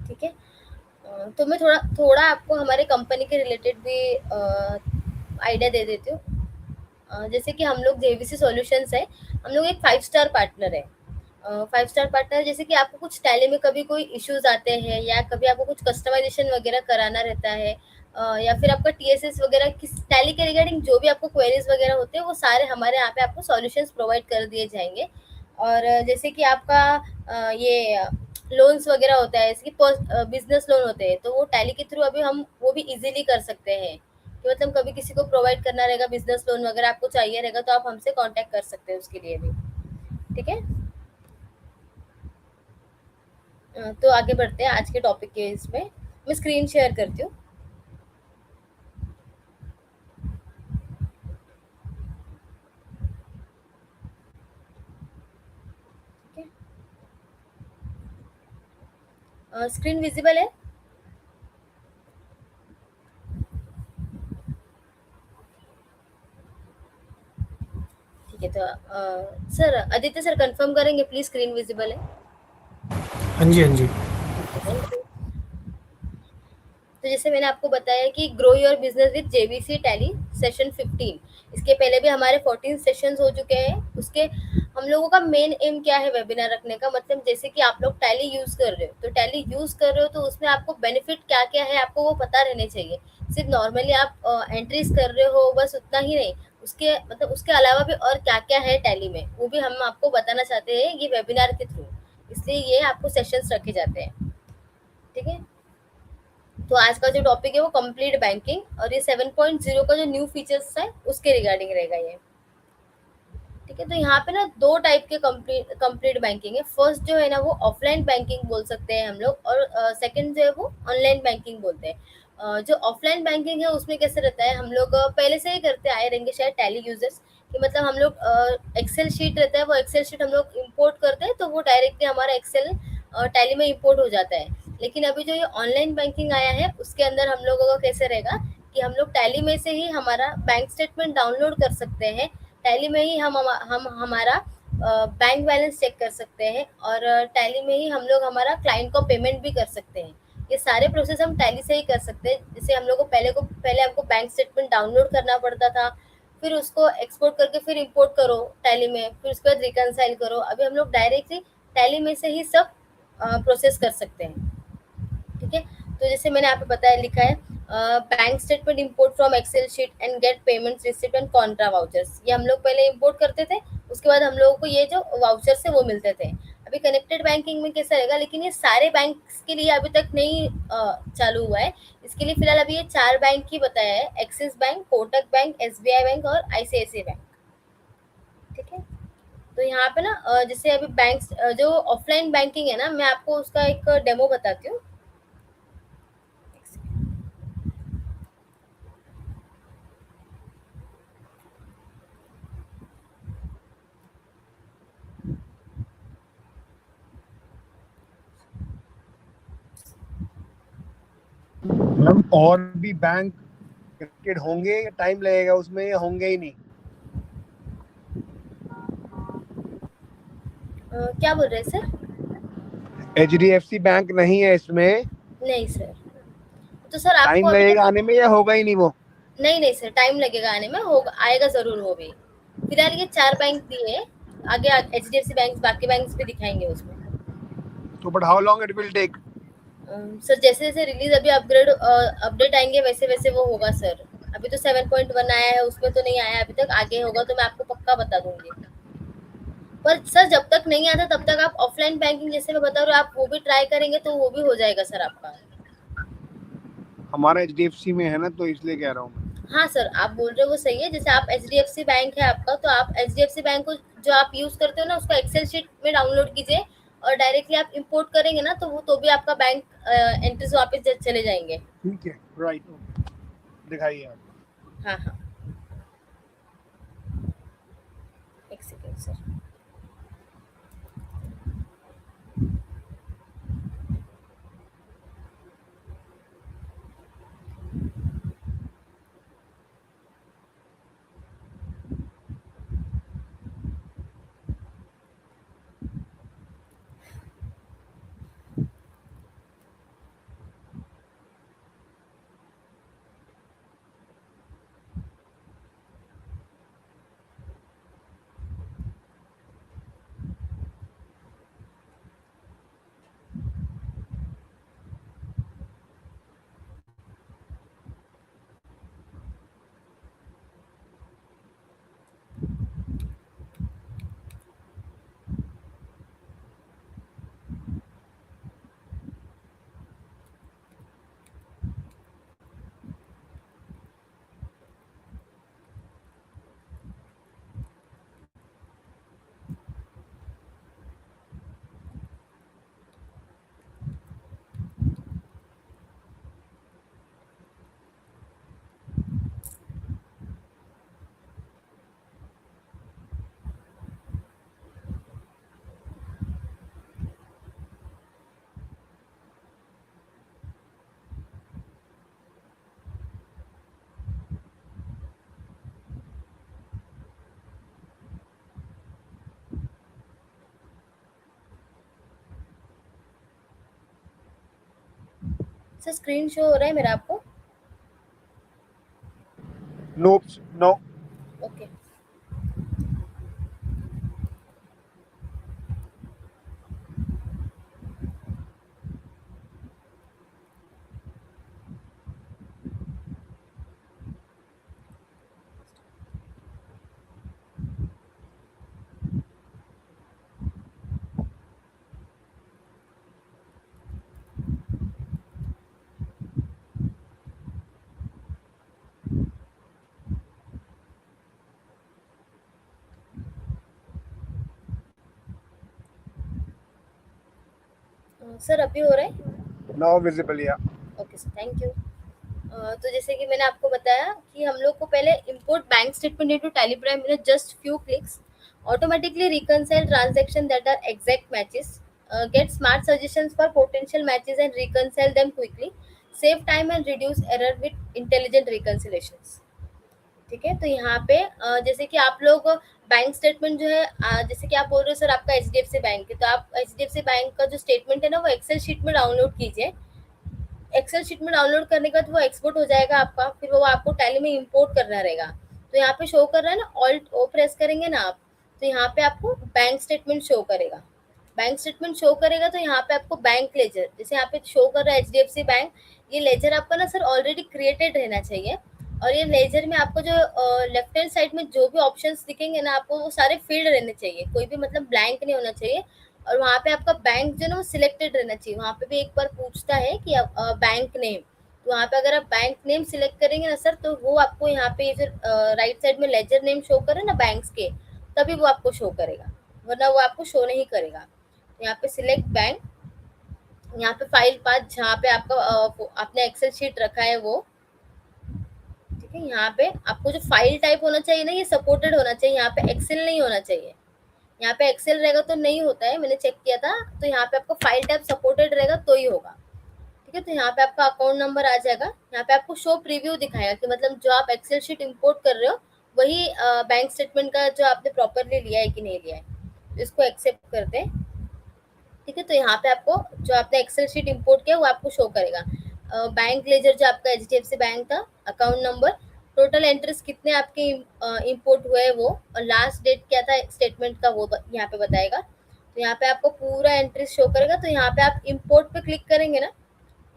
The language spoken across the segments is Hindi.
ठीक है। तो मैं थोड़ा थोड़ा आपको हमारे कंपनी के रिलेटेड भी आइडिया दे देती हूँ। जैसे कि हम लोग जेवीसी सॉल्यूशंस है, हम लोग एक 5 स्टार पार्टनर है। 5 स्टार पार्टनर जैसे कि आपको कुछ टैली में कभी कोई इश्यूज आते हैं या कभी आपको कुछ कस्टमाइजेशन वगैरह कराना रहता है, या फिर आपका टीएसएस वगैरह किस टैली के रिगार्डिंग जो भी आपको क्वेरीज वगैरह होते हैं वो सारे हमारे यहाँ पे आपको सॉल्यूशंस प्रोवाइड कर दिए जाएंगे। और जैसे कि आपका ये लोन्स वगैरह होता है, जैसे कि बिजनेस लोन होते हैं, तो वो टैली के थ्रू अभी हम वो भी इजीली कर सकते हैं कि मतलब कभी किसी को प्रोवाइड करना रहेगा बिजनेस लोन वगैरह आपको चाहिए रहेगा तो आप हमसे कांटेक्ट कर सकते हैं उसके लिए भी। ठीक है। तो आगे बढ़ते हैं आज के टॉपिक के इसमें। मैं स्क्रीन शेयर करती हूँ। ठीक है, स्क्रीन विजिबल है। ठीक है, तो सर आदित्य सर कंफर्म करेंगे प्लीज स्क्रीन विजिबल है। हाँ जी, हाँ जी। ठीक है, थैंक यू। तो जैसे मैंने आपको बताया कि grow your business with JVC tally session 15, इसके पहले भी हमारे 14 सेशंस हो चुके हैं। उसके हम लोगों का मेन एम क्या है वेबिनार रखने का, मतलब जैसे कि आप लोग टैली यूज कर रहे हो तो टैली यूज कर रहे हो तो उसमें आपको बेनिफिट क्या क्या है आपको वो पता रहने चाहिए। सिर्फ नॉर्मली आप एंट्रीज कर रहे हो बस उतना ही नहीं, उसके मतलब उसके अलावा भी और क्या क्या है टैली में वो भी हम आपको बताना चाहते हैं ये वेबिनार के थ्रू, इसलिए ये आपको सेशंस रखे जाते हैं। ठीक है। तो आज का जो टॉपिक है वो कंप्लीट बैंकिंग और ये 7.0 का जो न्यू फीचर्स है उसके रिगार्डिंग रहेगा ये। ठीक है। तो यहाँ पे ना दो टाइप के कंप्लीट कंप्लीट बैंकिंग है। फर्स्ट जो है ना वो ऑफलाइन बैंकिंग बोल सकते हैं हम लोग, और सेकंड जो है वो ऑनलाइन बैंकिंग बोलते हैं। जो ऑफलाइन बैंकिंग है उसमें कैसे रहता है, हम लोग पहले से ही करते आए रहेंगे शायद टैली यूजर्स, कि मतलब हम लोग एक्सेल शीट रहता है वो एक्सेल शीट हम लोग इंपोर्ट करते हैं तो वो डायरेक्टली हमारा एक्सेल टैली में इंपोर्ट हो जाता है। लेकिन अभी जो ये ऑनलाइन बैंकिंग आया है उसके अंदर हम लोगों का कैसे रहेगा कि हम लोग टैली में से ही हमारा बैंक स्टेटमेंट डाउनलोड कर सकते हैं। टैली में ही हम हमारा बैंक बैलेंस चेक कर सकते हैं, और टैली में ही हम लोग हमारा क्लाइंट को पेमेंट भी कर सकते हैं। ये सारे प्रोसेस हम टैली से ही कर सकते हैं। जैसे हम लोग को पहले हमको बैंक स्टेटमेंट डाउनलोड करना पड़ता था, फिर उसको एक्सपोर्ट करके फिर इंपोर्ट करो टैली में, फिर उसके बाद रिकनसाइल करो। अभी हम लोग डायरेक्टली टैली में से ही सब प्रोसेस कर सकते हैं। ठीक है। तो जैसे मैंने यहाँ पे बताया लिखा है bank statement import from Excel sheet and get payment receipt and contra vouchers, ये हम लोग पहले इंपोर्ट करते थे, उसके बाद हम लोगों को ये जो वाउचर्स है वो मिलते थे। अभी कनेक्टेड बैंकिंग में कैसा रहेगा, लेकिन ये सारे बैंक्स के लिए अभी तक नहीं चालू हुआ है। इसके लिए फिलहाल अभी ये 4 बैंक ही बताया है, axis bank, Kotak bank, SBI bank और आईसीआईसी बैंक। ठीक है। तो यहाँ पे ना जैसे अभी बैंक जो ऑफलाइन बैंकिंग है ना, मैं आपको उसका एक डेमो बताती हूँ। मतलब और भी बैंक कनेक्टेड होंगे या टाइम लगेगा उसमें या होंगे ही नहीं? क्या बोल रहे हैं सर? एचडीएफसी बैंक नहीं है इसमें? नहीं सर। तो सर आपको टाइम अभी तक लगेगा आने में या होगा ही नहीं वो? नहीं नहीं सर, टाइम लगेगा आने में, होगा आएगा जरूर वो भी। फिलहाल ये 4 बैंक दिए हैं, आगे एचडीएफसी बैंक बाकी बैंक्स भी दिखाएंगे उसमें। तो but how long it will take? Sir जैसे जैसे रिलीज अभी अपडेट आएंगे वैसे वैसे वो होगा सर। अभी तो 7.1 आया है, उसमें तो नहीं आया अभी तक, आगे होगा तो मैं आपको पक्का बता दूंगी। पर सर जब तक नहीं आता तब तक आप ऑफलाइन बैंकिंग जैसे मैं बता रही हूँ आप वो भी ट्राई करेंगे तो वो भी हो जाएगा सर आपका। हमारा एचडीएफसी में है ना, तो इसलिए कह रहा हूँ मैं। हाँ सर, आप बोल रहे हो वो सही है। जैसे आप एचडीएफसी बैंक है आपका, तो आप एचडीएफसी बैंक को जो आप यूज करते हो ना उसको एक्सेल शीट में डाउनलोड कीजिए, और डायरेक्टली आप इंपोर्ट करेंगे ना तो वो तो भी आपका बैंक एंट्रीज वापस चले जाएंगे। ठीक है, राइट, दिखाइए आप। हाँ हाँ, एक second sir. Sir screen show हो रहा है मेरा आपको? No no. ओके। सर अभी हो रहा है? नाउ विजिबल या। Okay sir, thank you. तो जैसे कि मैंने आपको बताया कि हम लोग को पहले import bank statement into tally prime in just few clicks, automatically reconcile transaction that are exact matches, get smart suggestions for potential matches and reconcile them quickly, save time and reduce error with intelligent reconciliations। ठीक है, तो यहाँ पे जैसे कि आप लोग बैंक स्टेटमेंट जो है, जैसे कि आप बोल रहे हो सर आपका एचडीएफसी बैंक है, तो आप एचडीएफसी बैंक का जो स्टेटमेंट है ना वो एक्सेल शीट में डाउनलोड कीजिए। एक्सेल शीट में डाउनलोड करने के बाद वो एक्सपोर्ट हो जाएगा आपका, फिर वो आपको टैली में इंपोर्ट करना रहेगा। तो यहाँ पे शो कर रहा है ना, ऑल्ट ओ प्रेस करेंगे ना आप, तो यहाँ पे आपको बैंक स्टेटमेंट शो करेगा। बैंक स्टेटमेंट शो करेगा तो यहाँ पे आपको बैंक लेजर, जैसे यहाँ पे शो कर रहा है एचडीएफसी बैंक, ये लेजर आपका ना सर ऑलरेडी क्रिएटेड रहना चाहिए। और ये लेजर में आपको जो लेफ्ट हैंड साइड में जो भी ऑप्शंस दिखेंगे ना, आपको वो सारे फील्ड रहने चाहिए, कोई भी मतलब ब्लैंक नहीं होना चाहिए। और वहाँ पे आपका बैंक जो है ना वो सिलेक्टेड रहना चाहिए। वहाँ पे भी एक बार पूछता है कि बैंक नेम, तो वहाँ पे अगर आप बैंक नेम सिलेक्ट करेंगे ना सर, तो वो आपको यहाँ पे जो राइट साइड में लेजर नेम शो करे ना बैंक्स के, तभी वो आपको शो करेगा, वरना वो आपको शो नहीं करेगा। तो यहाँ पे सिलेक्ट बैंक, यहाँ पे फाइल पाथ जहाँ पे आपका आपने एक्सेल शीट रखा है वो, ठीक है। यहाँ पे आपको जो फाइल टाइप होना चाहिए ना, ये सपोर्टेड होना चाहिए, यहाँ पे एक्सेल नहीं होना चाहिए। यहाँ पे एक्सेल रहेगा तो नहीं होता है, मैंने चेक किया था। तो यहाँ पे आपको फाइल टाइप सपोर्टेड रहेगा तो ही होगा, ठीक है। तो यहाँ पे आपका अकाउंट नंबर आ जाएगा। यहाँ पे आपको शो प्रीव्यू दिखाएगा कि मतलब जो आप एक्सेल शीट इंपोर्ट कर रहे हो वही बैंक स्टेटमेंट का जो आपने प्रॉपरली लिया है कि नहीं लिया है, तो इसको एक्सेप्ट करते हैं, ठीक है। तो यहाँ पे आपको जो आपने एक्सेल शीट इंपोर्ट किया वो आपको शो करेगा। बैंक लेजर जो आपका एचडीएफसी बैंक था, अकाउंट नंबर, टोटल एंट्रीज कितने आपके इंपोर्ट हुए हैं वो, और लास्ट डेट क्या था स्टेटमेंट का वो यहाँ पे बताएगा। तो यहाँ पे आपको पूरा एंट्रीज शो करेगा। तो यहाँ पे आप इंपोर्ट पे क्लिक करेंगे ना,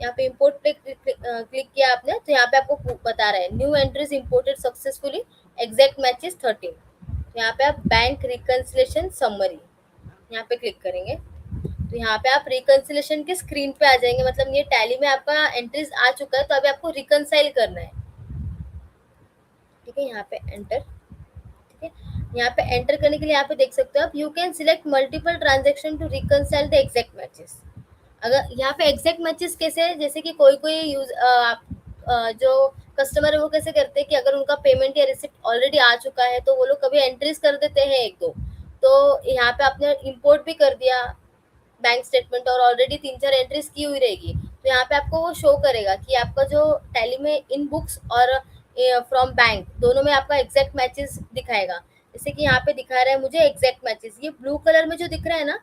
यहाँ पे इंपोर्ट पे क्लिक किया आपने, तो यहाँ पे आपको बता रहा है new entries imported successfully, exact matches 13। तो यहाँ पे आप बैंक रिकन्सिलेशन समरी यहाँ पे क्लिक करेंगे, तो यहाँ पे आप रिकन्सिलेशन के स्क्रीन पे आ जाएंगे। मतलब ये टैली में आपका एंट्रीज आ चुका है, तो अभी आपको रिकन्साइल करना है, ठीक है। यहाँ पे एंटर, ठीक है। यहाँ पे एंटर करने के लिए यहाँ पे देख सकते हो आप, you can select multiple transaction to reconcile the exact matches. अगर यहाँ पे एग्जैक्ट मैचेस कैसे है, जैसे कि कोई कोई जो कस्टमर है वो कैसे करते हैं कि अगर उनका पेमेंट या रिसिप्ट ऑलरेडी आ चुका है तो वो लोग कभी एंट्रीज कर देते हैं एक दो, तो यहाँ पे आपने इंपोर्ट भी कर दिया बैंक स्टेटमेंट और ऑलरेडी 3-4 एंट्रीज की हुई रहेगी, तो यहाँ पे आपको वो शो करेगा कि आपका जो टैली में इन बुक्स और फ्रॉम बैंक दोनों में आपका एग्जैक्ट मैचेस दिखाएगा। जैसे कि यहाँ पे दिखा रहा है मुझे एग्जैक्ट मैचेस, ये ब्लू कलर में जो दिख रहा है ना,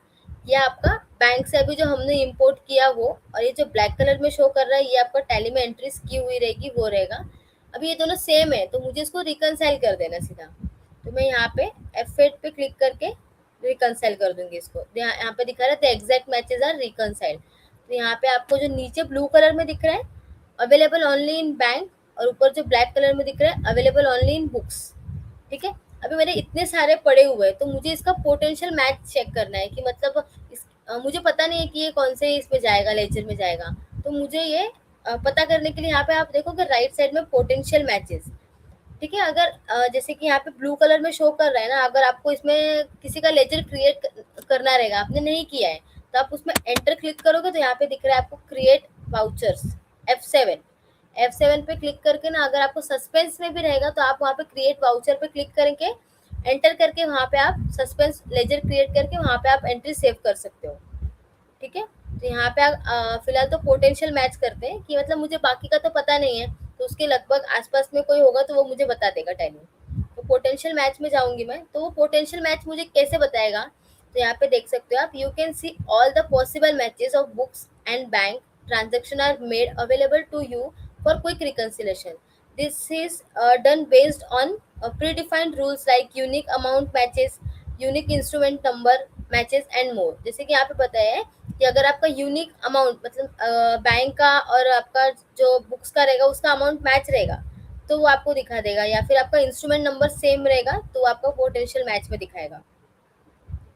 ये आपका बैंक से अभी जो हमने इंपोर्ट किया वो, और ये जो ब्लैक कलर में शो कर रहा है ये आपका टैली में एंट्रीज की हुई रहेगी वो रहेगा। अभी ये दोनों सेम है तो मुझे इसको रिकनसाइल कर देना सीधा, तो मैं यहाँ पे F8 पे क्लिक करके रिकनसाइल कर दूंगी इसको। यहाँ पे दिखा रहा है एग्जैक्ट मैचेस आर रिकनसाइल्ड। तो यहाँ पे आपको जो नीचे ब्लू कलर में दिख रहा है अवेलेबल ओनली इन बैंक, और ऊपर जो ब्लैक कलर में दिख रहा है अवेलेबल ओनली इन बुक्स, ठीक है। अभी मेरे इतने सारे पड़े हुए हैं तो मुझे इसका पोटेंशियल मैच चेक करना है कि मतलब मुझे पता नहीं है कि ये कौन से इसमें जाएगा, लेजर में जाएगा। तो मुझे ये पता करने के लिए यहाँ पे आप देखोगे राइट साइड में पोटेंशियल मैचेस, ठीक है। अगर जैसे कि यहाँ पे ब्लू कलर में शो कर रहा है ना, अगर आपको इसमें किसी का लेजर क्रिएट करना रहेगा, आपने नहीं किया है, तो आप उसमें एंटर क्लिक करोगे तो यहाँ पे दिख रहा है आपको क्रिएट वाउचर्स F7 पे क्लिक करके ना, अगर आपको सस्पेंस में भी रहेगा तो आप वहाँ पे क्रिएट वाउचर पे क्लिक करके एंटर करके वहाँ पे आप सस्पेंस लेजर क्रिएट करके वहाँ पे आप एंट्री सेव कर सकते हो, ठीक है। तो यहाँ पे आप फिलहाल तो पोटेंशियल मैच करते हैं कि मतलब मुझे बाकी का तो पता नहीं है, तो उसके लगभग आसपास में कोई होगा तो वो मुझे बता देगा टैली। तो पोटेंशियल मैच में जाऊंगी मैं, तो वो पोटेंशियल मैच मुझे कैसे बताएगा, तो यहाँ पे देख सकते हो आप, you can see all the possible matches of books and bank transaction are made available to you for quick reconciliation. This is done based on predefined rules like unique amount matches, unique instrument number matches and more. जैसे कि यहाँ पे बताया है कि अगर आपका यूनिक अमाउंट मतलब बैंक का और आपका जो बुक्स का रहेगा उसका अमाउंट मैच रहेगा तो वो आपको दिखा देगा, या फिर आपका इंस्ट्रूमेंट नंबर सेम रहेगा तो वो आपको पोटेंशियल मैच में दिखाएगा।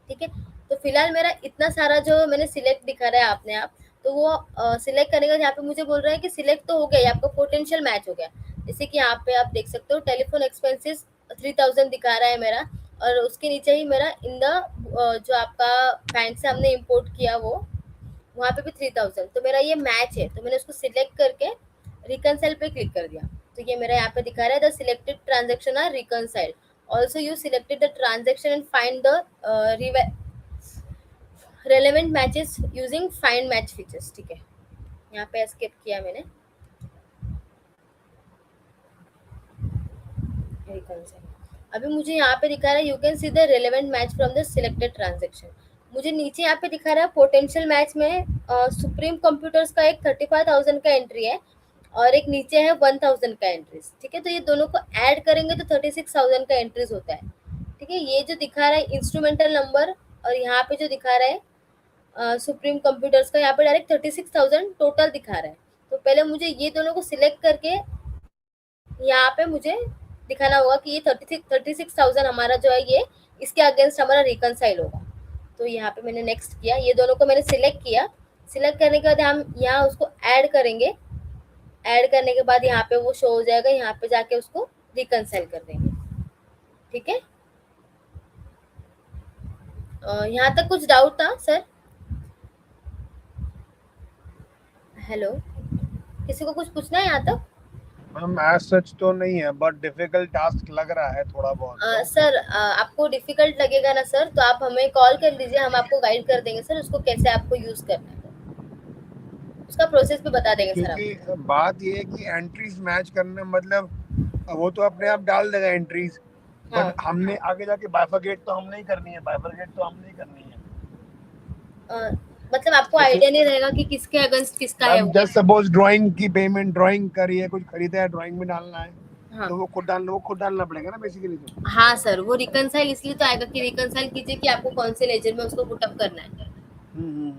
ठीक है, तो फिलहाल मेरा इतना सारा जो मैंने सिलेक्ट दिखा रहा है आपने आप, तो वो सिलेक्ट करने का यहाँ पे मुझे बोल रहा है कि सिलेक्ट तो हो गया, ये आपका पोटेंशियल मैच हो गया। जैसे कि यहाँ पे आप देख सकते हो टेलीफोन एक्सपेंसेस 3000 दिखा रहा है मेरा, और उसके नीचे ही मेरा इन द जो आपका बैंक से हमने इम्पोर्ट किया वो वहाँ पे भी 3000, तो मेरा ये मैच है, तो मैंने उसको सिलेक्ट करके रिकनसाइल पे क्लिक कर दिया। तो ये मेरा यहाँ पे दिखा रहा है the selected transaction are reconciled, also you selected the transaction and find the relevant matches using find match features। ठीक है, यहाँ पे escape किया मैंने, reconcile। अभी मुझे यहाँ पे दिखा रहा है you can see the relevant match from the selected transaction. मुझे नीचे यहाँ पे दिखा रहा है पोटेंशियल मैच में सुप्रीम कंप्यूटर्स का एक 35,000 का एंट्री है और एक नीचे है 1000 का एंट्रीज। ठीक है, तो ये दोनों को ऐड करेंगे तो 36,000 का एंट्रीज होता है। ठीक है, ये जो दिखा रहा है इंस्ट्रूमेंटल नंबर और यहाँ पे जो दिखा रहा है सुप्रीम कंप्यूटर्स का, यहाँ पे डायरेक्ट 36,000 टोटल दिखा रहा है। तो पहले मुझे ये दोनों को सिलेक्ट करके यहाँ पे मुझे दिखाना होगा कि ये 36,000 हमारा जो है ये इसके अगेंस्ट हमारा रिकनसाइल होगा। तो यहाँ पे मैंने नेक्स्ट किया, ये दोनों को मैंने सिलेक्ट किया। सिलेक्ट करने के बाद हम यहाँ उसको ऐड करेंगे, ऐड करने के बाद यहाँ पे वो शो हो जाएगा, यहाँ पे जाके उसको रिकनसाइल कर देंगे। ठीक है, यहाँ तक कुछ डाउट था सर? हेलो, किसी को कुछ पूछना है यहाँ तक? मैम एज सच तो नहीं है, बट डिफिकल्ट टास्क लग रहा है थोड़ा बहुत तो। सर आपको डिफिकल्ट लगेगा ना सर, तो आप हमें कॉल कर लीजिए, हम आपको गाइड कर देंगे सर उसको कैसे आपको यूज करना है, उसका प्रोसेस भी बता देंगे सर क्योंकि आपको। बात ये है कि एंट्रीज मैच करना मतलब वो तो अपने आप डाल देगा एंट्रीज, हाँ, बट हमने आगे जाके बाइफरकेट तो हमने ही करनी है, बाइफरकेट तो हमने ही करनी है। मतलब आपको जैसे आइडिया नहीं रहेगा कि किसके अगेंस्ट किसका है मैम वो। जस्ट सपोज ड्राइंग की पेमेंट, ड्राइंग करी है, कुछ खरीदा है, ड्राइंग में डालना है, हाँ तो वो खुद डालना पड़ेगा ना बेसिकली। तो हाँ सर, वो रिकनसाइल इसलिए तो आएगा कि रिकनसाइल कीजिए कि आपको कौन से लेजर में उसको पुटअप करना है। हम्म।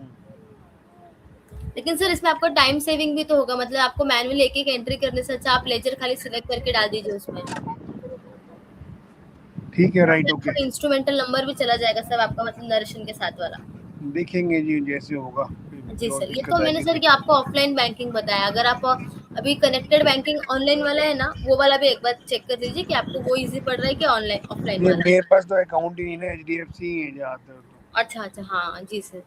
लेकिन सर इसमें आपको टाइम सेविंग भी तो होगा, मतलब आपको मैनुअली एक एक एंट्री करने से अच्छा आप लेजर खाली सिलेक्ट करके डाल दीजिए उसमें। ठीक है, राइट, आपका ओके, इंस्ट्रूमेंटल नंबर भी चला जाएगा सर आपका, मतलब नरेशन के साथ वाला। देखेंगे जी जैसे होगा। जी और सर, ये दिक्कत तो मैंने आएगी सर कि आपको ऑफलाइन बैंकिंग बताया। अगर आप अभी कनेक्टेड बैंकिंग ऑनलाइन वाला है ना, वो वाला भी एक बार चेक कर लीजिए कि आपको वो इजी पड़ रहा है कि ऑनलाइन ऑफलाइन वाला। मेरे पास तो अकाउंट ही नहीं ना, HDFC ही है ज्यादातर तो। अच्छा अच्छा, हाँ जी सर,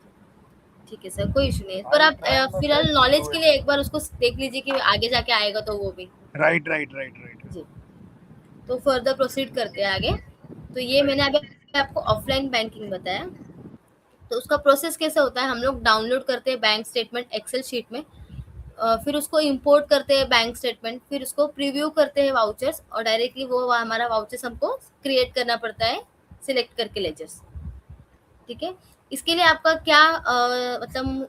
ठीक है सर, कोई इशू नहीं है, पर आई आप ट्राई माय फिलहाल बेस्ट टू नॉलेज डू के इट। लिए एक बार उसको देख लीजिए कि आगे जाके आएगा तो वो भी। राइट राइट राइट राइट जी, तो फर्दर प्रोसीड करते हैं आगे। तो ये मैंने राइट। अभी आपको ऑफलाइन बैंकिंग बताया। तो उसका प्रोसेस कैसे होता है, हम लोग डाउनलोड करते हैं बैंक स्टेटमेंट एक्सेल शीट में, फिर उसको इंपोर्ट करते हैं बैंक स्टेटमेंट, फिर उसको प्रीव्यू करते हैं वाउचर्स, और डायरेक्टली वो हमारा वाउचर्स हमको क्रिएट करना पड़ता है सिलेक्ट करके लेजर्स। ठीक है, इसके लिए आपका क्या मतलब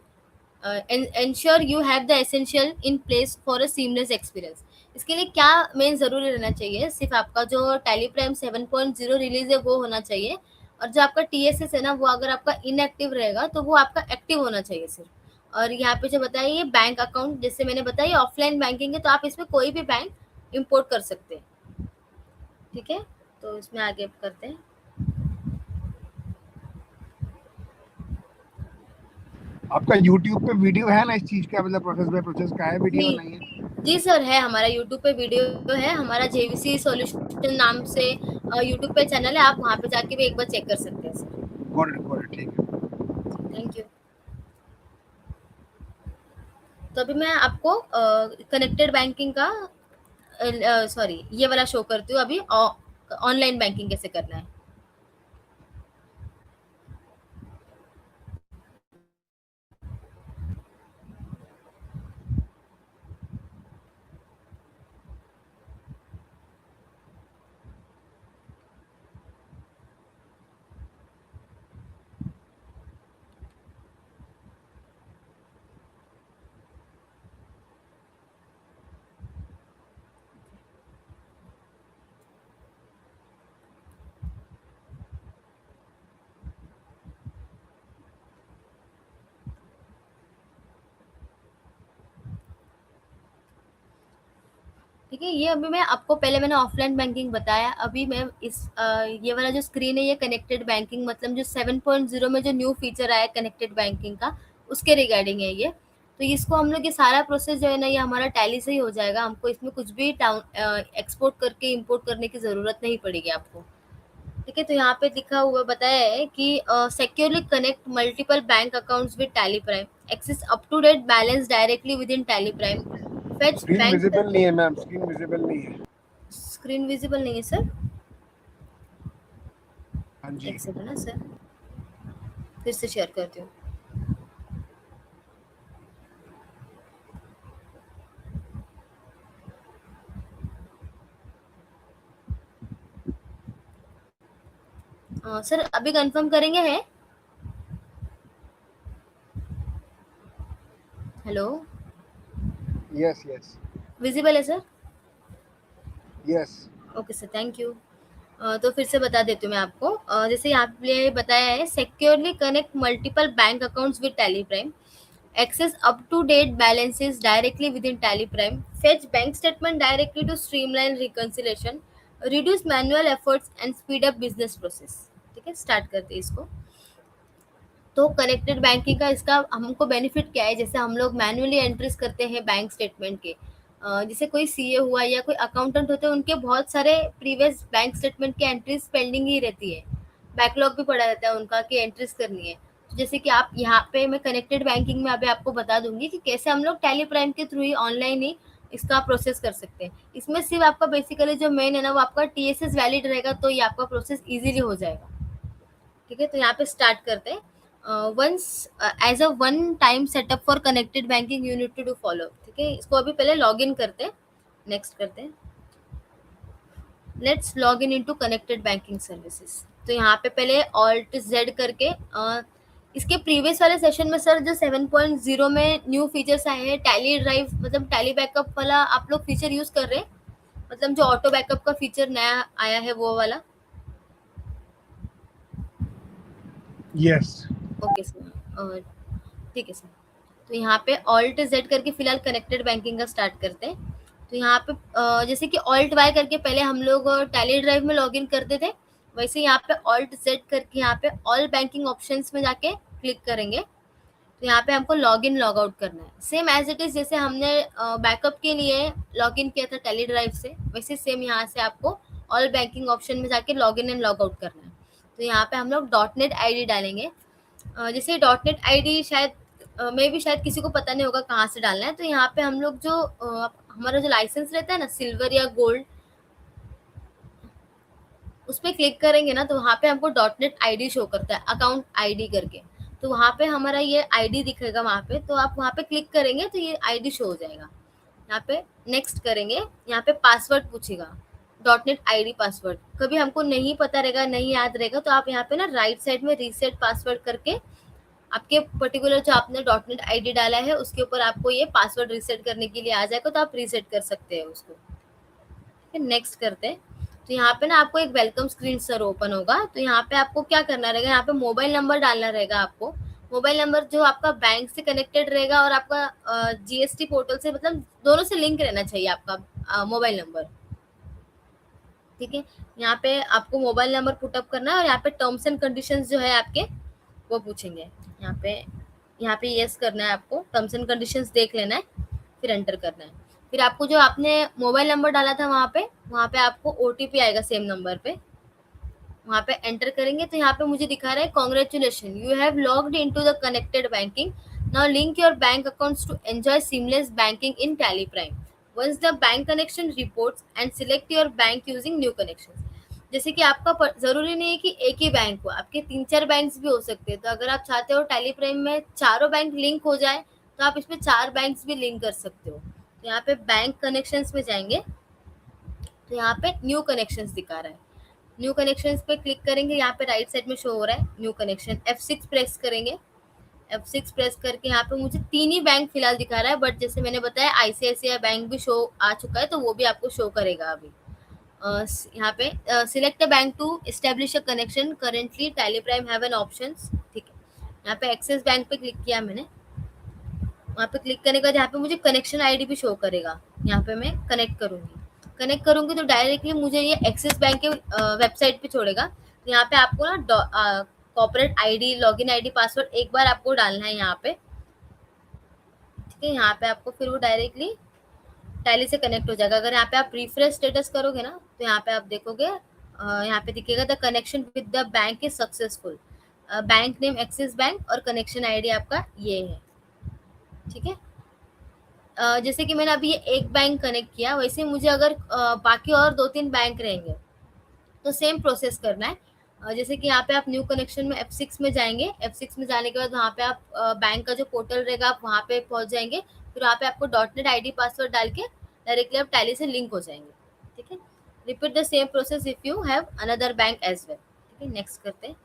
ensure you have the essential in place for a seamless experience. इसके लिए क्या मेन ज़रूरी रहना चाहिए, सिर्फ आपका जो टैली प्राइम 7.0 रिलीज है वो होना चाहिए, और जो आपका TSS है ना वो अगर आपका इनएक्टिव रहेगा तो वो आपका एक्टिव होना चाहिए सिर्फ। और यहाँ पे जो बताइए ये बैंक अकाउंट, जैसे मैंने बताया ऑफलाइन बैंकिंग है तो आप इसमें कोई भी बैंक इंपोर्ट कर सकते हैं। ठीक है, तो इसमें आगे करते हैं। आपका YouTube पे वीडियो है ना इस चीज का, मतलब प्रोसेस बाय प्रोसेस का है वीडियो, जी नहीं है? जी सर, है हमारा यूट्यूब पे वीडियो है, हमारा JVC सॉल्यूशन नाम से यूट्यूब पे चैनल है, आप वहाँ पे जाके भी एक बार चेक कर सकते हैं सर। गॉट इट, ठीक है। Thank you. तो अभी मैं आपको कनेक्टेड बैंकिंग का सॉरी ये वाला शो करती हूँ अभी, ऑनलाइन बैंकिंग कैसे करना है। ठीक है, ये अभी मैं आपको पहले मैंने ऑफलाइन बैंकिंग बताया, अभी मैं ये वाला जो स्क्रीन है ये कनेक्टेड बैंकिंग, मतलब जो 7.0 में जो न्यू फीचर आया कनेक्टेड बैंकिंग का, उसके रिगार्डिंग है ये। तो इसको हम लोग ये सारा प्रोसेस जो है ना ये हमारा टैली से ही हो जाएगा, हमको इसमें कुछ भी एक्सपोर्ट करके इंपोर्ट करने की ज़रूरत नहीं पड़ेगी आपको। ठीक है, तो यहाँ पे लिखा हुआ बताया है कि securely connect multiple bank accounts with Tally Prime, access up to date balance directly within Tally Prime, fetch screen bank. Visible नहीं है मैम, स्क्रीन विजिबल नहीं है। स्क्रीन विजिबल नहीं है सर? हाँ जी। एक सेकंड ना सर, फिर से शेयर करती हूँ। सर अभी कंफर्म करेंगे है? हेलो, यस यस विजिबल है sir? Yes. Okay sir, thank you. तो फिर से बता देती हूँ मैं आपको, जैसे यहाँ पे बताया है securely connect multiple bank accounts with Tally prime, access up to date balances directly within tally prime, fetch bank statement directly to streamline reconciliation, reduce manual efforts and speed up business process। ठीक है, स्टार्ट करते हैं इसको। तो कनेक्टेड बैंकिंग का इसका हमको बेनिफिट क्या है, जैसे हम लोग मैनुअली एंट्रीज करते हैं बैंक स्टेटमेंट के, जैसे कोई सीए हुआ या कोई अकाउंटेंट होते हैं उनके बहुत सारे प्रीवियस बैंक स्टेटमेंट की एंट्रीज पेंडिंग ही रहती है, बैकलॉग भी पड़ा रहता है उनका कि एंट्रीज करनी है। तो जैसे कि आप यहाँ पे मैं कनेक्टेड बैंकिंग में अभी आपको बता दूंगी कि कैसे हम लोग टैली प्राइम के थ्रू ही ऑनलाइन ही इसका प्रोसेस कर सकते हैं। इसमें सिर्फ आपका बेसिकली जो मेन है ना वो आपका टीएसएस वैलिड रहेगा, तो ये आपका प्रोसेस इजीली हो जाएगा। ठीक है, तो यहाँ पे स्टार्ट करते हैं। Once as a one time setup for connected banking you need to follow. ठीक है, इसको अभी पहले लॉग इन करते हैं, नेक्स्ट करते हैं। Let's log in into connected banking services. तो यहाँ पे पहले ऑल्ट जेड करके इसके प्रीवियस वाले सेशन में सर जो 7.0 में न्यू फीचर्स आए हैं, टैली ड्राइव मतलब टैली बैकअप वाला आप लोग फीचर यूज कर रहे हैं, मतलब जो ऑटो बैकअप का फीचर नया आया है वो वाला। यस। ओके सर, ठीक है सर। तो यहाँ पे ऑल्ट जेड करके फिलहाल कनेक्टेड बैंकिंग का स्टार्ट करते हैं। तो यहाँ पे जैसे कि ऑल्ट वाई करके पहले हम लोग टैली ड्राइव में लॉगिन करते थे, वैसे यहाँ पे ऑल्ट जेड करके यहाँ पे ऑल बैंकिंग ऑप्शंस में जाके क्लिक करेंगे। तो यहाँ पे हमको लॉग इन लॉग आउट करना है, सेम एज इट इज जैसे हमने बैकअप के लिए लॉग इन किया था टैली ड्राइव से, वैसे सेम यहाँ से आपको ऑल बैंकिंग ऑप्शन में जाके log in and log out करना है। तो यहाँ पे हम लोग डॉट नेट आई डी डालेंगे। जैसे डॉट नेट आई डी शायद मे भी शायद किसी को पता नहीं होगा कहाँ से डालना है। तो यहाँ पे हम लोग जो हमारा जो लाइसेंस रहता है ना सिल्वर या गोल्ड, उस पर क्लिक करेंगे ना तो वहाँ पे हमको dot net I D show करता है अकाउंट आई डी करके। तो वहाँ पे हमारा ये आई डी दिखेगा वहाँ पे, तो आप वहाँ पे क्लिक करेंगे तो ये आई डी शो हो जाएगा। यहाँ पे नेक्स्ट करेंगे, यहाँ पे पासवर्ड पूछेगा, dot net I D password. कभी हमको नहीं पता रहेगा, नहीं याद रहेगा, तो आप यहाँ पे ना राइट साइड में रीसेट पासवर्ड करके आपके पर्टिकुलर जो आपने डॉट नेट आई डी डाला है उसके ऊपर आपको ये पासवर्ड रीसेट करने के लिए आ जाएगा, तो आप रीसेट कर सकते हैं उसको। ठीक है, नेक्स्ट करते हैं। तो यहाँ पे ना आपको एक वेलकम स्क्रीन सर ओपन होगा। तो यहाँ पे आपको क्या करना रहेगा, यहाँ पे मोबाइल नंबर डालना रहेगा आपको। मोबाइल नंबर जो आपका बैंक से कनेक्टेड रहेगा और आपका जीएसटी पोर्टल से, मतलब दोनों से लिंक रहना चाहिए आपका मोबाइल नंबर। ठीक है, यहाँ पे आपको मोबाइल नंबर पुटअप करना है और यहाँ पे टर्म्स एंड कंडीशंस जो है आपके वो पूछेंगे। यहाँ पे यस करना है आपको, टर्म्स एंड कंडीशंस देख लेना है, फिर एंटर करना है। फिर आपको जो आपने मोबाइल नंबर डाला था वहाँ पे आपको ओटीपी आएगा सेम नंबर पे, वहाँ पे एंटर करेंगे। तो यहाँ पे मुझे दिखा रहा है congratulation you have logged into the connected banking, now link your bank accounts to enjoy seamless banking in Tally Prime, once the bank connection reports and select your bank using new connection. जैसे कि आपका जरूरी नहीं है कि एक ही बैंक हो, आपके 3-4 बैंक्स भी हो सकते हैं। तो अगर आप चाहते हो टैली प्राइम में चारों बैंक लिंक हो जाए तो आप इसमें 4 बैंक्स भी लिंक कर सकते हो। तो यहाँ पे बैंक कनेक्शंस में जाएंगे, तो यहाँ पे न्यू कनेक्शंस दिखा रहा है, न्यू कनेक्शंस पे क्लिक करेंगे। यहाँ पे राइट साइड में शो हो रहा है न्यू कनेक्शन, F6 प्रेस करेंगे। F6 प्रेस करके यहाँ पे मुझे 3 ही बैंक फिलहाल दिखा रहा है, बट जैसे मैंने बताया आईसीआईसीआई बैंक भी शो आ चुका है, तो वो भी आपको शो करेगा अभी। यहाँ पे select a bank to establish a connection, currently Tally Prime have an options. ठीक है, यहाँ पे एक्सिस बैंक पे क्लिक किया मैंने। वहाँ पे क्लिक करने के बाद यहाँ पे मुझे कनेक्शन आईडी भी शो करेगा, यहाँ पे मैं कनेक्ट करूँगी। कनेक्ट करूँगी तो डायरेक्टली मुझे ये एक्सिस बैंक के वेबसाइट पे छोड़ेगा। तो यहाँ पे आपको ना corporate ID, login ID, password एक बार आपको डालना है यहाँ पे, ठीक है। यहाँ पे आपको फिर वो डायरेक्टली टैली से कनेक्ट हो जाएगा। अगर यहाँ पे आप रिफ्रेश स्टेटस करोगे ना तो यहाँ पे आप देखोगे, यहाँ पे दिखेगा the connection with the bank is successful, bank name axis bank और कनेक्शन आईडी आपका ये है, ठीक है। जैसे कि मैंने अभी ये एक बैंक कनेक्ट किया, वैसे मुझे अगर बाकी और 2-3 बैंक रहेंगे तो सेम प्रोसेस करना है। जैसे कि यहाँ पे आप न्यू कनेक्शन में F6 में जाएंगे, F6 में जाने के बाद वहाँ पे आप बैंक का जो पोर्टल रहेगा आप वहाँ पे पहुँच जाएंगे। फिर वहाँ पे आपको .NET आईडी पासवर्ड डाल के डायरेक्टली आप टैली से लिंक हो जाएंगे, ठीक है। Repeat the same process if you have another bank as well, ठीक है। नेक्स्ट करते हैं।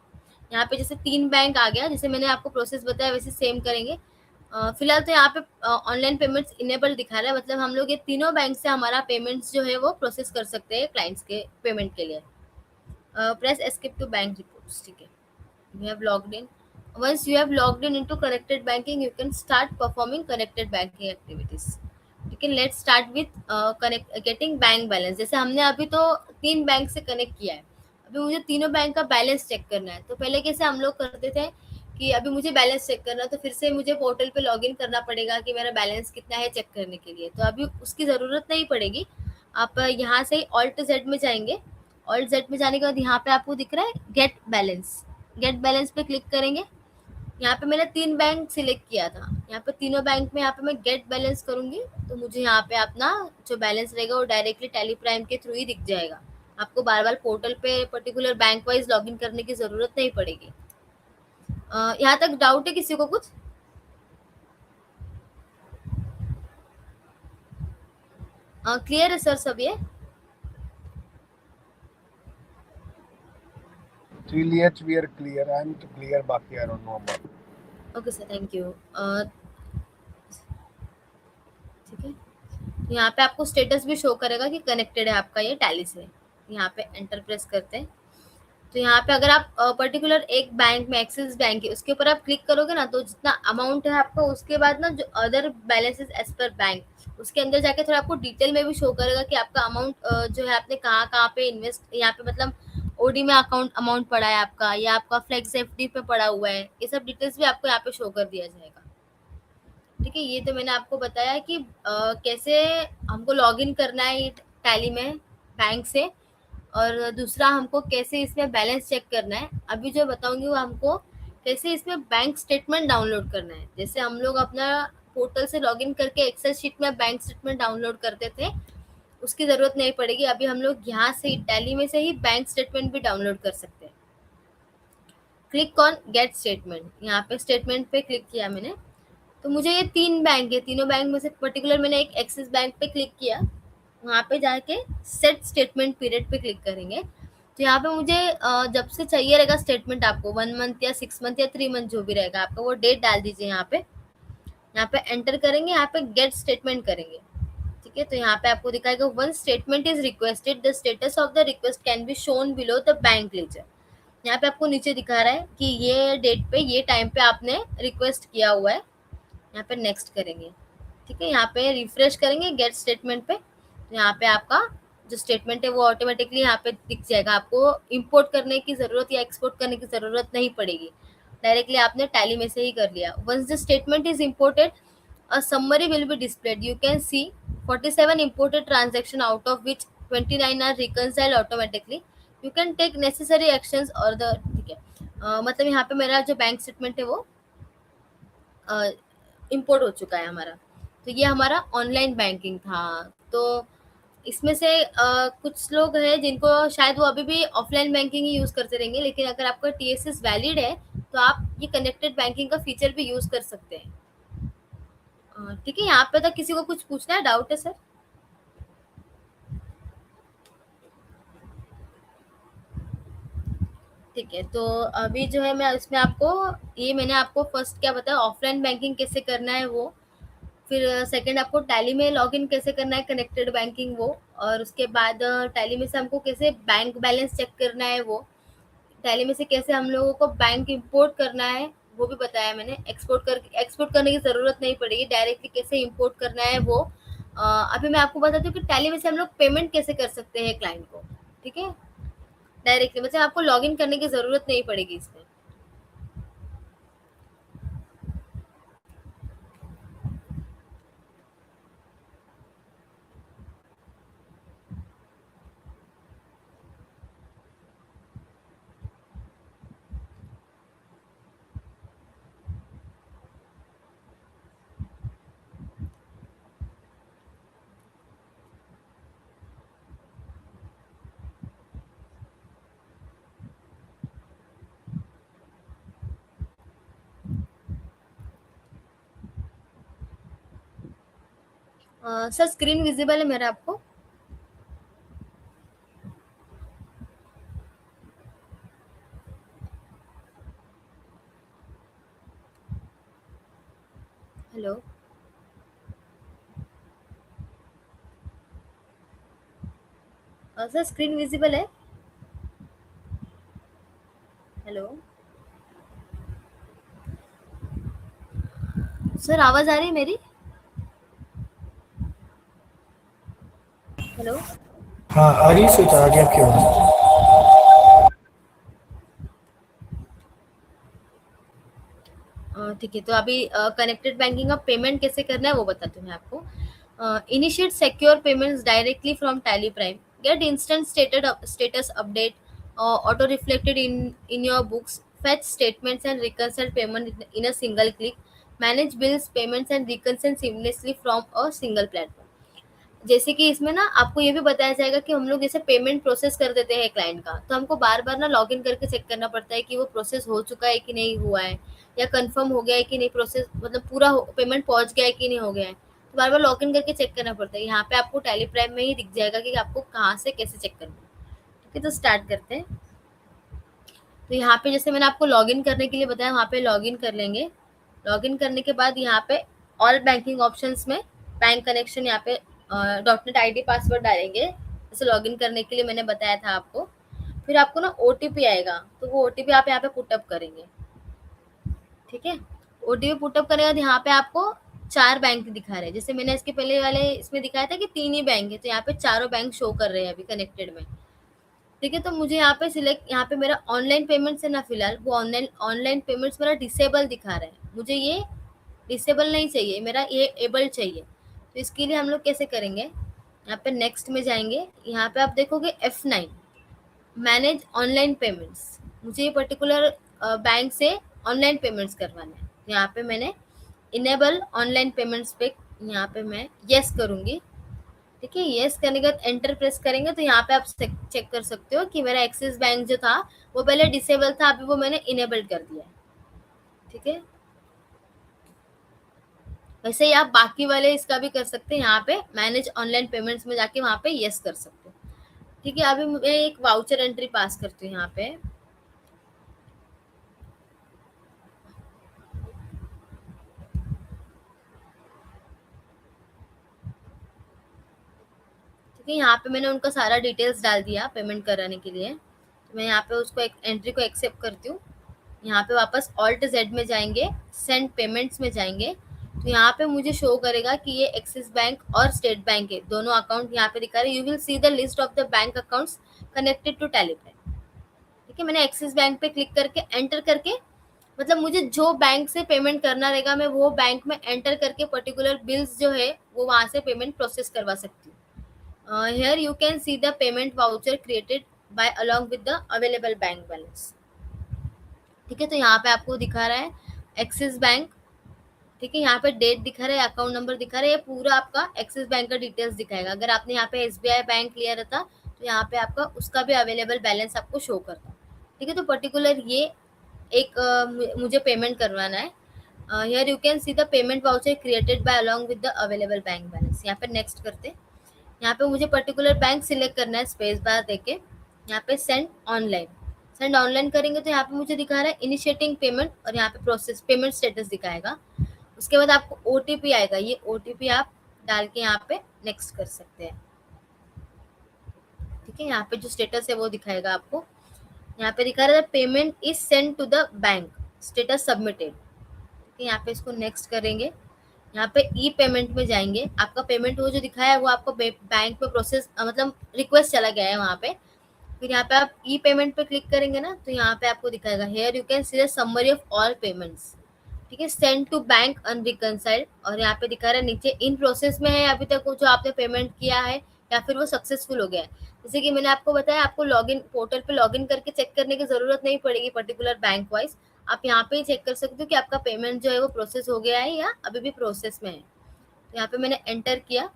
यहाँ पे जैसे 3 बैंक आ गया, जैसे मैंने आपको प्रोसेस बताया वैसे सेम करेंगे। फिलहाल तो यहाँ पे ऑनलाइन पेमेंट्स इनेबल दिखा रहा है, मतलब हम लोग ये तीनों बैंक से हमारा पेमेंट्स जो है वो प्रोसेस कर सकते हैं क्लाइंट्स के पेमेंट के लिए। Press escape to bank reports, ठीक है। You have logged in. Once you have logged in into connected banking, you can start performing connected banking activities. ठीक है, let's start with getting bank balance. जैसे हमने अभी तो 3 बैंक से कनेक्ट किया है, अभी मुझे तीनों बैंक का बैलेंस चेक करना है। तो पहले कैसे हम लोग करते थे कि अभी मुझे बैलेंस चेक करना है तो फिर से मुझे पोर्टल पे लॉगिन करना पड़ेगा कि मेरा बैलेंस कितना है चेक करने के लिए। तो अभी उसकी ज़रूरत नहीं पड़ेगी। आप यहाँ से ऑल्ट जेड में जाएंगे, ऑल्ट जेड में जाने के बाद यहाँ पे आपको दिख रहा है गेट बैलेंस, गेट बैलेंस पे क्लिक करेंगे। यहाँ पे मैंने 3 बैंक सिलेक्ट किया था, यहाँ पे तीनों बैंक में यहाँ पे मैं गेट बैलेंस करूंगी तो मुझे यहाँ पे अपना जो बैलेंस रहेगा वो डायरेक्टली टैली प्राइम के थ्रू ही दिख जाएगा। आपको बार बार पोर्टल पे पर्टिकुलर बैंक वाइज लॉगिन करने की जरूरत नहीं पड़ेगी। यहाँ तक डाउट है किसी को कुछ? क्लियर है सर सब ये? CLH we are clear. I am clear. बाकी I don't know about. Okay sir, thank you. ठीक है, यहाँ पे आपको स्टेटस भी शो करेगा कि कनेक्टेड है आपका ये टैली से। यहाँ पे एंटर प्रेस करते हैं तो यहाँ पे अगर आप पर्टिकुलर एक बैंक में एक्सिस बैंक है उसके ऊपर आप क्लिक करोगे ना तो जितना अमाउंट है आपका उसके बाद ना जो other balances as per bank उसके अंदर जाके थोड़ा आपको डिटेल में भी शो करेगा कि आपका अमाउंट जो है आपने कहाँ कहाँ पे इन्वेस्ट, यहाँ पे मतलब ओडी में अकाउंट अमाउंट पड़ा है आपका या आपका फ्लेक्स एफडी पे पड़ा हुआ है, ये सब डिटेल्स भी आपको यहाँ पे शो कर दिया जाएगा। ठीक है, ये तो मैंने आपको बताया कि कैसे हमको लॉगिन करना है टैली में बैंक से, और दूसरा हमको कैसे इसमें बैलेंस चेक करना है। अभी जो बताऊंगी वो हमको कैसे इसमें बैंक स्टेटमेंट डाउनलोड करना है। जैसे हम लोग अपना पोर्टल से लॉगिन करके एक्सेल शीट में बैंक स्टेटमेंट डाउनलोड करते थे, उसकी ज़रूरत नहीं पड़ेगी। अभी हम लोग यहाँ से टैली में से ही बैंक स्टेटमेंट भी डाउनलोड कर सकते हैं। क्लिक ऑन गेट स्टेटमेंट, यहाँ पे स्टेटमेंट पे क्लिक किया मैंने तो मुझे ये 3 बैंक है, तीनों बैंक में से पर्टिकुलर मैंने एक एक्सिस बैंक पे क्लिक किया। वहाँ पे जाके सेट स्टेटमेंट पीरियड पे क्लिक करेंगे तो यहाँ पे मुझे जब से चाहिए रहेगा स्टेटमेंट, आपको 1 मंथ या 6 मंथ या 3 मंथ जो भी रहेगा आपका वो डेट डाल दीजिए। यहाँ पे एंटर करेंगे, यहाँ पे गेट स्टेटमेंट करेंगे। ठीक है, तो यहाँ पे आपको दिखाएगा one statement is requested, the status of the request can be shown below the bank ledger. यहाँ पे आपको नीचे दिखा रहा है कि ये डेट पे ये टाइम पे आपने रिक्वेस्ट किया हुआ है। यहाँ पे नेक्स्ट करेंगे, ठीक है, यहाँ पे रिफ्रेश करेंगे गेट स्टेटमेंट पे तो यहाँ पे आपका जो स्टेटमेंट है वो ऑटोमेटिकली यहाँ पे दिख जाएगा। आपको इंपोर्ट करने की ज़रूरत या एक्सपोर्ट करने की ज़रूरत नहीं पड़ेगी, डायरेक्टली आपने टैली में से ही कर लिया। Once the statement is imported a summary will be displayed. You can see 47 imported transaction out of which 29 are reconciled automatically. You can take necessary actions or the, ठीक है, मतलब यहाँ पे मेरा जो बैंक स्टेटमेंट है वो इंपोर्ट हो चुका है हमारा। तो ये हमारा ऑनलाइन बैंकिंग था। तो इसमें से कुछ लोग हैं जिनको शायद वो अभी भी ऑफलाइन बैंकिंग ही यूज़ करते रहेंगे, लेकिन अगर आपका TSS वैलिड है तो आप ये कनेक्टेड बैंकिंग का फीचर भी यूज़ कर सकते हैं। ठीक है, यहाँ पे तक किसी को कुछ पूछना है, डाउट है सर? ठीक है, तो अभी जो है मैं इसमें आपको ये मैंने आपको फर्स्ट क्या बताया ऑफलाइन बैंकिंग कैसे करना है वो, फिर सेकंड आपको टैली में लॉगिन कैसे करना है कनेक्टेड बैंकिंग वो, और उसके बाद टैली में से हमको कैसे बैंक बैलेंस चेक करना है वो, टैली में से कैसे हम लोगों को बैंक इंपोर्ट करना है वो भी बताया मैंने। एक्सपोर्ट करने की ज़रूरत नहीं पड़ेगी, डायरेक्टली कैसे इंपोर्ट करना है वो, अभी मैं आपको बताती हूँ कि टैली में से हम लोग पेमेंट कैसे कर सकते हैं क्लाइंट को, ठीक है, डायरेक्टली, मतलब आपको लॉगिन करने की ज़रूरत नहीं पड़ेगी इसमें। सर स्क्रीन विजिबल है मेरा आपको? हेलो? सर स्क्रीन विजिबल है? हेलो? सर आवाज़ आ रही है मेरी? हेलो? हाँ आ रही है श्वेता, आ रही है आपकी आवाज़। ठीक है, तो अभी कनेक्टेड बैंकिंग का पेमेंट कैसे करना है वो बताती हूँ मैं आपको। Initiate secure payments directly from tally prime, get instant status update auto reflected in your books, fetch statements and reconcile payment in a single click, manage bills, payments and reconcile seamlessly from a single platform। जैसे कि इसमें ना आपको ये भी बताया जाएगा कि हम लोग जैसे पेमेंट प्रोसेस कर देते हैं क्लाइंट का, तो हमको बार बार ना लॉगिन करके चेक करना पड़ता है कि वो प्रोसेस हो चुका है कि नहीं हुआ है, या कंफर्म हो गया है कि नहीं, प्रोसेस मतलब पूरा पेमेंट पहुंच गया है कि नहीं हो गया है, तो बार बार लॉगिन करके चेक करना पड़ता है। यहाँ पे आपको टैली प्राइम में ही दिख जाएगा कि आपको कहाँ से कैसे चेक करना है। ठीक है, तो स्टार्ट करते हैं। तो यहाँ पे जैसे मैंने आपको लॉगिन करने के लिए बताया, वहाँ पे लॉगिन कर लेंगे। लॉगिन करने के बाद यहाँ पे ऑल बैंकिंग ऑप्शंस में बैंक कनेक्शन, यहाँ पे .NET ID पासवर्ड डालेंगे, जैसे लॉगिन करने के लिए मैंने बताया था आपको। फिर आपको ना OTP आएगा, तो वो OTP आप यहाँ पे पुटअप करेंगे। ठीक है, OTP पुटअप करने के बाद यहाँ पे आपको 4 बैंक दिखा रहे हैं, जैसे मैंने इसके पहले वाले इसमें दिखाया था कि 3 ही बैंक है, तो यहाँ पे चारों बैंक शो कर रहे हैं अभी कनेक्टेड में। ठीक है, तो मुझे यहाँ पे सिलेक्ट, यहाँ पे मेरा ऑनलाइन पेमेंट्स है ना, फिलहाल वो ऑनलाइन ऑनलाइन पेमेंट्स मेरा डिसेबल दिखा रहा है, मुझे ये डिसेबल नहीं चाहिए, मेरा ये एबल चाहिए। तो इसके लिए हम लोग कैसे करेंगे, यहाँ पे नेक्स्ट में जाएंगे, यहाँ पे आप देखोगे F9 मैनेज ऑनलाइन पेमेंट्स, मुझे ये पर्टिकुलर बैंक से ऑनलाइन पेमेंट्स करवाना है। यहाँ पे मैंने इनेबल ऑनलाइन पेमेंट्स पे यहाँ पे मैं यस करूँगी। ठीक है, यस करने के बाद एंटर प्रेस करेंगे, तो यहाँ पे आप चेक कर सकते हो कि मेरा एक्सिस बैंक जो था वो पहले डिसेबल था, अभी वो मैंने इनेबल कर दिया है। ठीक है, वैसे ही आप बाकी वाले इसका भी कर सकते हैं, यहाँ पे मैनेज ऑनलाइन पेमेंट्स में जाके वहाँ पे यस कर सकते हो। ठीक है, अभी मैं एक वाउचर एंट्री पास करती हूँ यहाँ पे। ठीक है, यहाँ पे मैंने उनका सारा डिटेल्स डाल दिया पेमेंट कराने के लिए, तो मैं यहाँ पे उसको एक एंट्री को एक्सेप्ट करती हूँ। यहाँ पे वापस ऑल्ट Z में जाएंगे, सेंड पेमेंट्स में जाएंगे, तो यहाँ पे मुझे शो करेगा कि ये एक्सिस बैंक और स्टेट बैंक है, दोनों अकाउंट यहाँ पे दिखा रहे हैं। You will see the list of the bank accounts connected to Tally Prime. ठीक है, मैंने एक्सिस बैंक पे क्लिक करके एंटर करके, मतलब मुझे जो बैंक से पेमेंट करना रहेगा मैं वो बैंक में एंटर करके पर्टिकुलर बिल्स जो है वो वहाँ से पेमेंट प्रोसेस करवा सकती हूँ। Here you can see the payment voucher created by along with the available bank balance। ठीक है, तो यहाँ पे आपको दिखा रहा है एक्सिस बैंक। ठीक है, यहाँ पे डेट दिखा रहा है, अकाउंट नंबर दिखा रहा है, ये पूरा आपका एक्सिस बैंक का डिटेल्स दिखाएगा। अगर आपने यहाँ पे SBI बैंक लिया रहता तो यहाँ पे आपका उसका भी अवेलेबल बैलेंस आपको शो करता। ठीक है, तो पर्टिकुलर ये एक मुझे पेमेंट करवाना है। Here you can see the payment voucher created by along with the available bank balance. यहाँ पे नेक्स्ट करते हैं। यहाँ पे मुझे पर्टिकुलर बैंक सिलेक्ट करना है, स्पेस बार देके यहाँ पे सेंड ऑनलाइन, सेंड ऑनलाइन करेंगे तो यहाँ पे मुझे दिखा रहा है इनिशिएटिंग पेमेंट, और यहाँ पे प्रोसेस पेमेंट स्टेटस दिखाएगा। उसके बाद आपको OTP आएगा, ये OTP आप डाल के यहाँ पे नेक्स्ट कर सकते हैं। ठीक है, यहाँ पे जो स्टेटस है वो दिखाएगा आपको। यहाँ पे दिखा रहा है payment is send to the bank, status submitted. ठीक है, यहाँ पे इसको नेक्स्ट करेंगे। यहाँ पे ई पेमेंट में जाएंगे, आपका पेमेंट वो जो दिखाया है वो आपको बैंक में प्रोसेस मतलब रिक्वेस्ट चला गया है वहाँ पे। फिर यहाँ पे आप ई पेमेंट पे क्लिक करेंगे ना, तो यहाँ पे आपको दिखाएगा here you can see the summary of all payments, ठीक है, सेंड टू बैंक अनरिकनसाइल्ड, और यहाँ पे दिखा रहा है नीचे इन प्रोसेस में है अभी तक वो जो आपने पेमेंट किया है, या फिर वो सक्सेसफुल हो गया है। जैसे कि मैंने आपको बताया, आपको लॉगिन पोर्टल पे लॉगिन करके चेक करने की जरूरत नहीं पड़ेगी पर्टिकुलर बैंक वाइज, आप यहाँ पे ही चेक कर सकते हो कि आपका पेमेंट जो है वो प्रोसेस हो गया है या अभी भी प्रोसेस में है। तो यहाँ पे मैंने एंटर किया,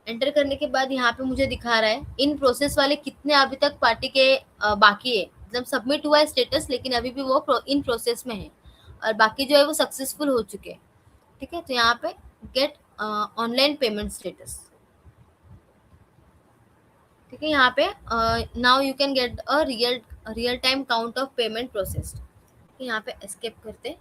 एंटर करने के बाद यहाँ पे मुझे दिखा रहा है इन प्रोसेस वाले कितने अभी तक पार्टी के बाकी है, मतलब सबमिट हुआ है स्टेटस लेकिन अभी भी वो इन प्रोसेस में है, और बाकी जो है वो सक्सेसफुल हो चुके हैं, ठीक है। तो यहाँ पे गेट ऑनलाइन पेमेंट स्टेटस, ठीक है, यहाँ पे now you can get a real time count of payment processed, यहाँ पे एस्केप करते हैं।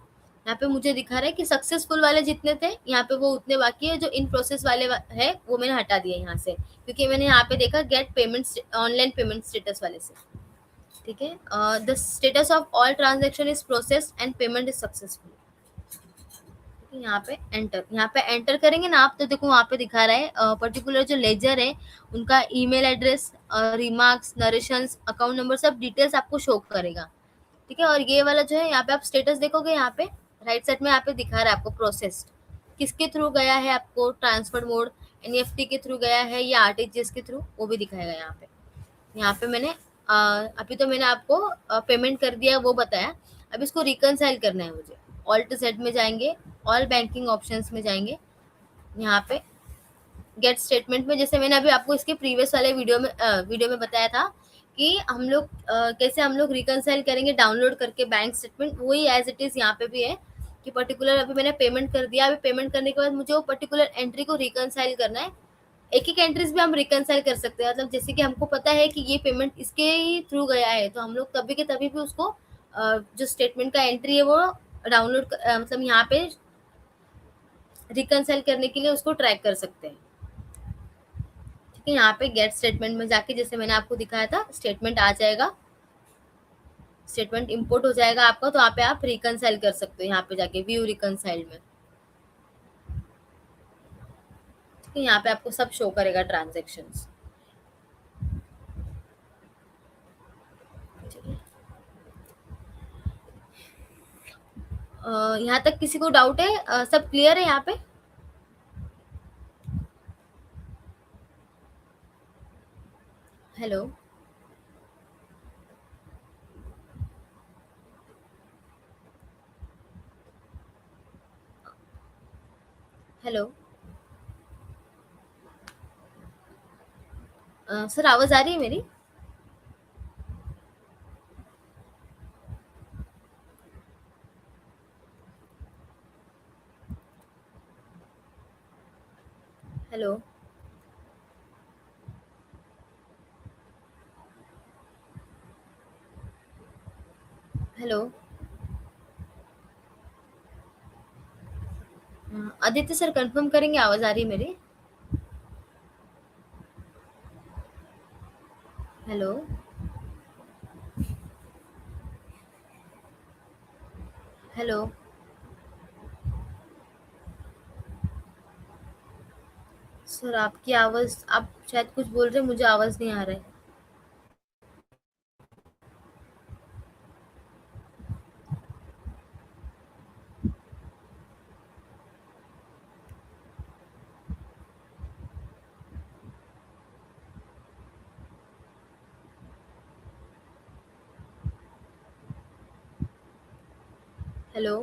यहाँ पे मुझे दिखा रहा है कि सक्सेसफुल वाले जितने थे यहाँ पे वो उतने बाकी है, जो इन प्रोसेस वाले है वो मैंने हटा दिया यहाँ से, क्योंकि मैंने यहाँ पे देखा get payment online payment status वाले से, ठीक है। The status of all transaction is processed and payment is successful, यहाँ पे एंटर करेंगे ना आप, तो देखो वहाँ पे दिखा रहा है पर्टिकुलर जो लेजर है उनका email address, remarks, narrations, account number, सब डिटेल्स आपको शो करेगा, ठीक है। और ये वाला जो है यहाँ पे आप स्टेटस देखोगे, यहाँ पे राइट साइड में यहाँ पे दिखा रहा है आपको प्रोसेस्ड, किसके थ्रू गया है, आपको ट्रांसफर मोड एनईएफटी के थ्रू गया है या आरटीजीएस के थ्रू, वो भी दिखाएगा यहाँ पे। यहाँ पे मैंने अभी तो मैंने आपको पेमेंट कर दिया वो बताया, अब इसको रिकनसाइल करना है मुझे। ऑल्ट जेड में जाएंगे, ऑल बैंकिंग ऑप्शंस में जाएंगे, यहाँ पे गेट स्टेटमेंट में, जैसे मैंने अभी आपको इसके प्रीवियस वाले वीडियो में बताया था कि हम लोग कैसे हम लोग रिकनसाइल करेंगे डाउनलोड करके बैंक स्टेटमेंट, वही एज इट इज यहाँ पे भी है कि पर्टिकुलर अभी मैंने पेमेंट कर दिया, अभी पेमेंट करने के बाद मुझे वो पर्टिकुलर एंट्री को रिकनसाइल करना है। एक एक एंट्रीज भी हम रिकनसाइल कर सकते हैं, मतलब जैसे कि हमको पता है कि ये पेमेंट इसके ही थ्रू गया है, तो हम लोग तभी के तभी भी उसको जो स्टेटमेंट का एंट्री है वो डाउनलोड मतलब यहाँ पे रिकनसाइल करने के लिए उसको ट्रैक कर सकते हैं, ठीक है। यहाँ पे गेट स्टेटमेंट में जाके जैसे मैंने आपको दिखाया था स्टेटमेंट आ जाएगा, स्टेटमेंट इंपोर्ट हो जाएगा आपका, तो यहाँ पे आप रिकनसाइल कर सकते हो, यहाँ पे जाके व्यू रिकनसाइल में, ठीक है। यहाँ पे आपको सब शो करेगा ट्रांजेक्शन्स, यहाँ तक किसी को डाउट है? सब क्लियर है यहाँ पे? हेलो, हेलो, सर आवाज आ रही है मेरी? Hello, hello, Aditya sir confirm करेंगे आवाज आ रही है मेरी? हेलो, हेलो, सर आपकी आवाज, आप शायद कुछ बोल रहे हैं, मुझे आवाज नहीं आ रहा है। हेलो,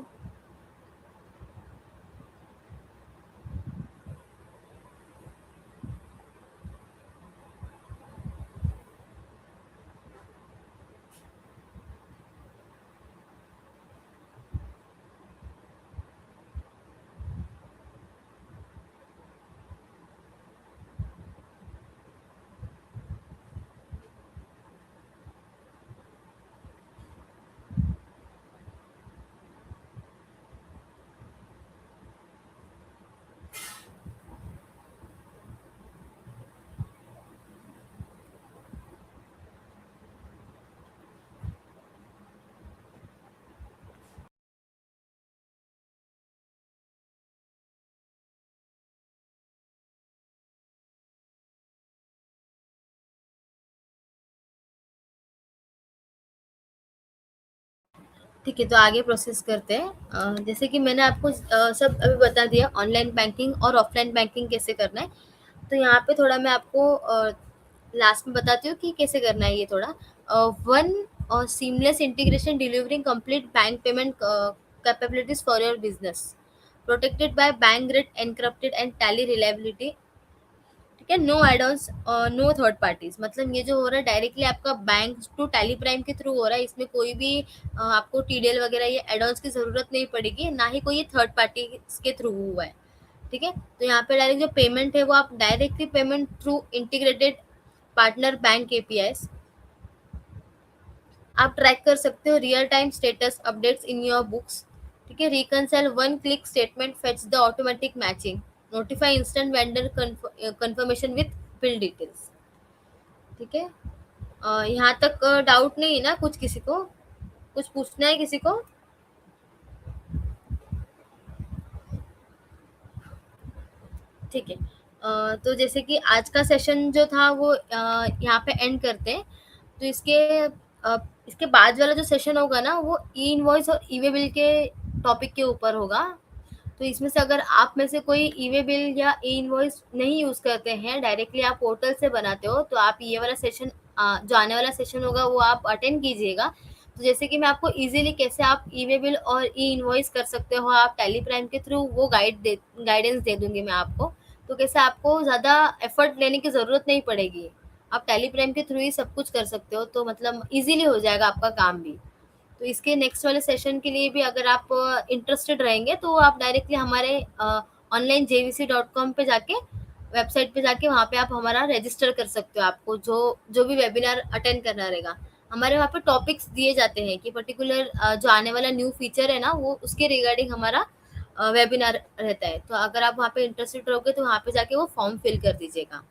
ठीक है, तो आगे प्रोसेस करते हैं। जैसे कि मैंने आपको सब अभी बता दिया ऑनलाइन बैंकिंग और ऑफलाइन बैंकिंग कैसे करना है। तो यहाँ पे थोड़ा मैं आपको लास्ट में बताती हूँ कि कैसे करना है ये थोड़ा। One seamless integration delivering complete bank payment capabilities for your business, protected by bank grid encrypted and Tally reliability. ठीक है, no addons, no third parties. मतलब ये जो हो रहा है डायरेक्टली आपका बैंक टू टैली प्राइम के थ्रू हो रहा है, इसमें कोई भी आपको टीडीएल वगैरह ये एडॉन्स की जरूरत नहीं पड़ेगी, ना ही कोई ये थर्ड पार्टी के थ्रू हुआ है। ठीक है, तो यहाँ पे डायरेक्ट जो पेमेंट है वो आप directly payment through integrated partner bank APIs आप ट्रैक कर सकते हो, real time status updates in your books. ठीक है, reconcile one click statement, fetch the automatic matching, notify instant vendor confirmation with bill details. ठीक है, यहाँ तक डाउट नहीं है ना कुछ, किसी को कुछ पूछना है किसी को? ठीक है, तो जैसे कि आज का सेशन जो था वो यहाँ पे एंड करते हैं। तो इसके बाद वाला जो सेशन होगा ना वो ई इनवॉइस और ई वे बिल के टॉपिक के ऊपर होगा। तो इसमें से अगर आप में से कोई ई वे बिल या ई इनवॉइस नहीं यूज़ करते हैं, डायरेक्टली आप पोर्टल से बनाते हो, तो आप ये वाला सेशन जो आने वाला सेशन होगा वो आप अटेंड कीजिएगा। तो जैसे कि मैं आपको इजीली कैसे आप ई वे बिल और ई इनवॉइस कर सकते हो आप टैली प्राइम के थ्रू, वो गाइडेंस दे दूंगी मैं आपको। तो कैसे आपको ज़्यादा एफर्ट लेने की ज़रूरत नहीं पड़ेगी, आप टैली प्राइम के थ्रू ही सब कुछ कर सकते हो। तो मतलब इजीली हो जाएगा आपका काम भी। तो इसके नेक्स्ट वाले सेशन के लिए भी अगर आप इंटरेस्टेड रहेंगे तो आप डायरेक्टली हमारे ऑनलाइन jvc.com पे जाके, वेबसाइट पे जाके वहाँ पे आप हमारा रजिस्टर कर सकते हो। आपको जो जो भी वेबिनार अटेंड करना रहेगा, हमारे वहाँ पे टॉपिक्स दिए जाते हैं कि पर्टिकुलर जो आने वाला न्यू फीचर है ना वो उसके रिगार्डिंग हमारा वेबिनार रहता है। तो अगर आप वहाँ पे इंटरेस्टेड रहोगे तो वहाँ पे जाके वो फॉर्म फिल कर दीजिएगा।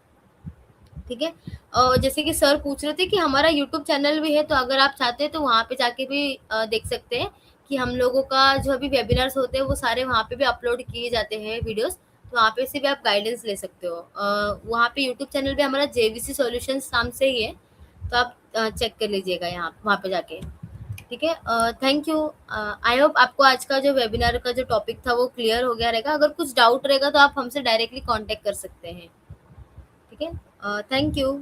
ठीक है, जैसे कि सर पूछ रहे थे कि हमारा यूट्यूब चैनल भी है, तो अगर आप चाहते हैं तो वहाँ पे जाके भी देख सकते हैं कि हम लोगों का जो अभी वेबिनार्स होते हैं वो सारे वहाँ पे भी अपलोड किए जाते हैं वीडियोस। तो वहाँ पे से भी आप गाइडेंस ले सकते हो। वहाँ पे यूट्यूब चैनल भी हमारा जेवीसी सॉल्यूशंस नाम से ही है, तो आप चेक कर लीजिएगा यहाँ वहाँ पे जाके। ठीक है, थैंक यू। आई होप आपको आज का जो वेबिनार का जो टॉपिक था वो क्लियर हो गया रहेगा। अगर कुछ डाउट रहेगा तो आप हमसे डायरेक्टली कॉन्टेक्ट कर सकते हैं। ठीक है, थैंक यू।